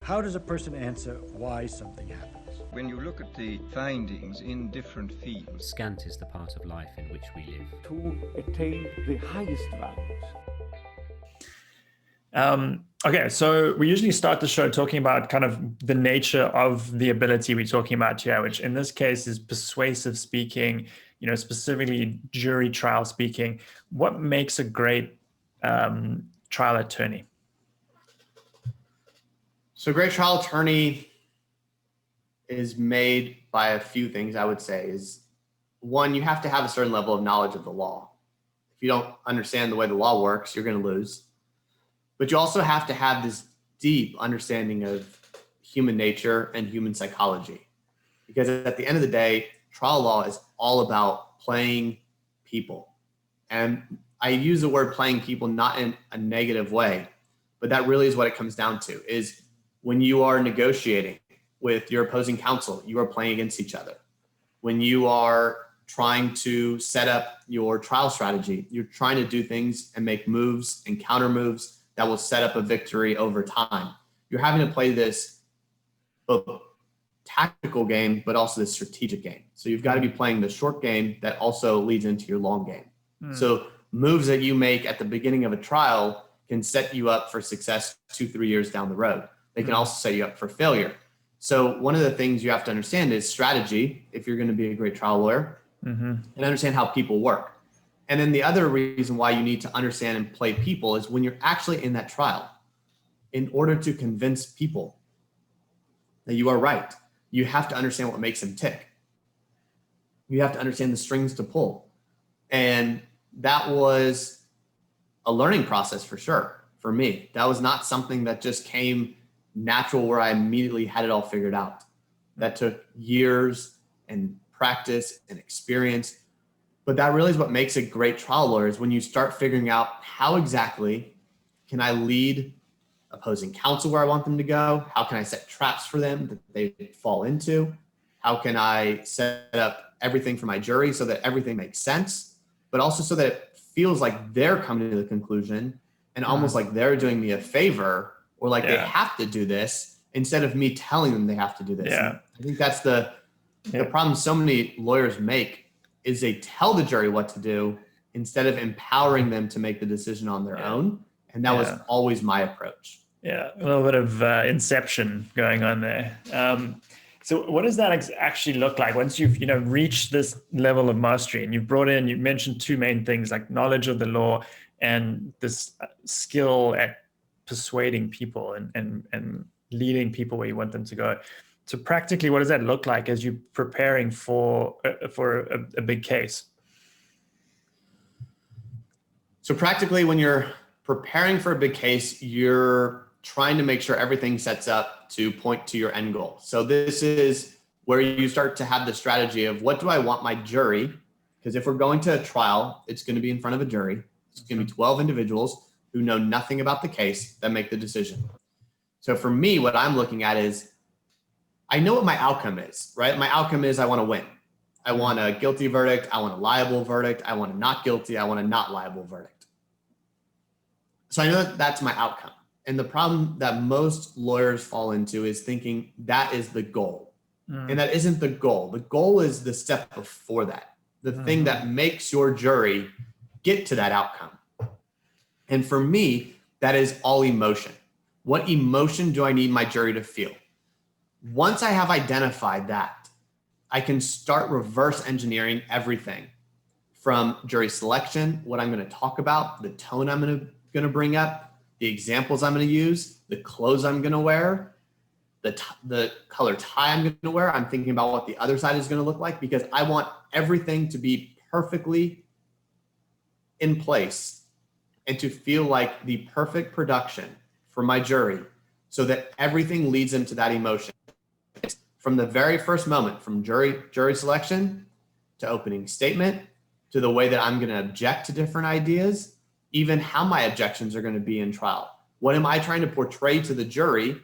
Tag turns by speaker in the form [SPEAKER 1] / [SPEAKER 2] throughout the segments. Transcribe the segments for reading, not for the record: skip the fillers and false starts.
[SPEAKER 1] How does a person answer why something happens?
[SPEAKER 2] When you look at the findings in different fields,
[SPEAKER 3] scant is the part of life in which we live.
[SPEAKER 4] To attain the highest values.
[SPEAKER 5] Okay, so we usually start the show talking about kind of the nature of the ability we're talking about here, which in this case is persuasive speaking, specifically jury trial speaking. What makes a great trial attorney?
[SPEAKER 6] So a great trial attorney is made by a few things, I would say. Is one, you have to have a certain level of knowledge of the law. If you don't understand the way the law works, you're going to lose. But you also have to have this deep understanding of human nature and human psychology. Because at the end of the day, trial law is all about playing people. And I use the word playing people not in a negative way, but that really is what it comes down to, is when you are negotiating with your opposing counsel, you are playing against each other. When you are trying to set up your trial strategy, you're trying to do things and make moves and counter moves that will set up a victory over time. You're having to play this both tactical game, but also this strategic game. So you've got to be playing the short game that also leads into your long game. So moves that you make at the beginning of a trial can set you up for success 2-3 years down the road. They can also set you up for failure. So one of the things you have to understand is strategy, if you're going to be a great trial lawyer, and understand how people work. And then the other reason why you need to understand and play people is when you're actually in that trial, in order to convince people that you are right, you have to understand what makes them tick. You have to understand the strings to pull. And that was a learning process for sure, for me. That was not something that just came natural where I immediately had it all figured out. That took years and practice and experience. But that really is what makes a great trial lawyer, is when you start figuring out how exactly can I lead opposing counsel where I want them to go? How can I set traps for them that they fall into? How can I set up everything for my jury so that everything makes sense, but also so that it feels like they're coming to the conclusion and almost like they're doing me a favor, or like they have to do this instead of me telling them they have to do this. I think that's the problem so many lawyers make, is they tell the jury what to do instead of empowering them to make the decision on their own. And that was always my approach.
[SPEAKER 5] Yeah, a little bit of inception going on there. So what does that actually look like once you've reached this level of mastery, and you've brought in, you mentioned two main things, like knowledge of the law and this skill at persuading people and leading people where you want them to go. So practically, what does that look like as you're preparing for a big case?
[SPEAKER 6] So practically, when you're preparing for a big case, you're trying to make sure everything sets up to point to your end goal. So this is where you start to have the strategy of, what do I want my jury? Because if we're going to a trial, it's going to be in front of a jury. It's going to be 12 individuals who know nothing about the case that make the decision. So for me, what I'm looking at is, I know what my outcome is, right? My outcome is I want to win. I want a guilty verdict. I want a liable verdict. I want a not guilty. I want a not liable verdict. So I know that that's my outcome. And the problem that most lawyers fall into is thinking that is the goal. And that isn't the goal. The goal is the step before that, the thing that makes your jury get to that outcome. And for me, that is all emotion. What emotion do I need my jury to feel? Once I have identified that, I can start reverse engineering everything from jury selection, what I'm going to talk about, the tone I'm going to bring up, the examples I'm going to use, the clothes I'm going to wear, the color tie I'm going to wear. I'm thinking about what the other side is going to look like, because I want everything to be perfectly in place and to feel like the perfect production for my jury, so that everything leads into that emotion. From the very first moment, from jury selection to opening statement, to the way that I'm going to object to different ideas, even how my objections are going to be in trial. What am I trying to portray to the jury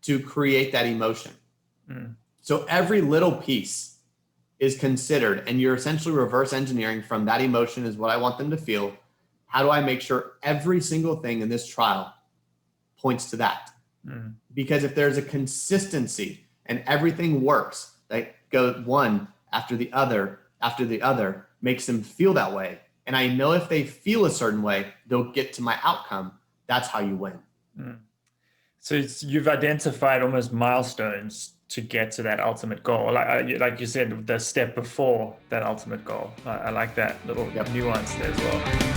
[SPEAKER 6] to create that emotion? So every little piece is considered, and you're essentially reverse engineering from that emotion is what I want them to feel. How do I make sure every single thing in this trial points to that? Because if there's a consistency and everything works, like go one after the other, makes them feel that way. And I know if they feel a certain way, they'll get to my outcome. That's how you win.
[SPEAKER 5] So you've identified almost milestones to get to that ultimate goal. Like you said, the step before that ultimate goal. I like that little nuance there as well.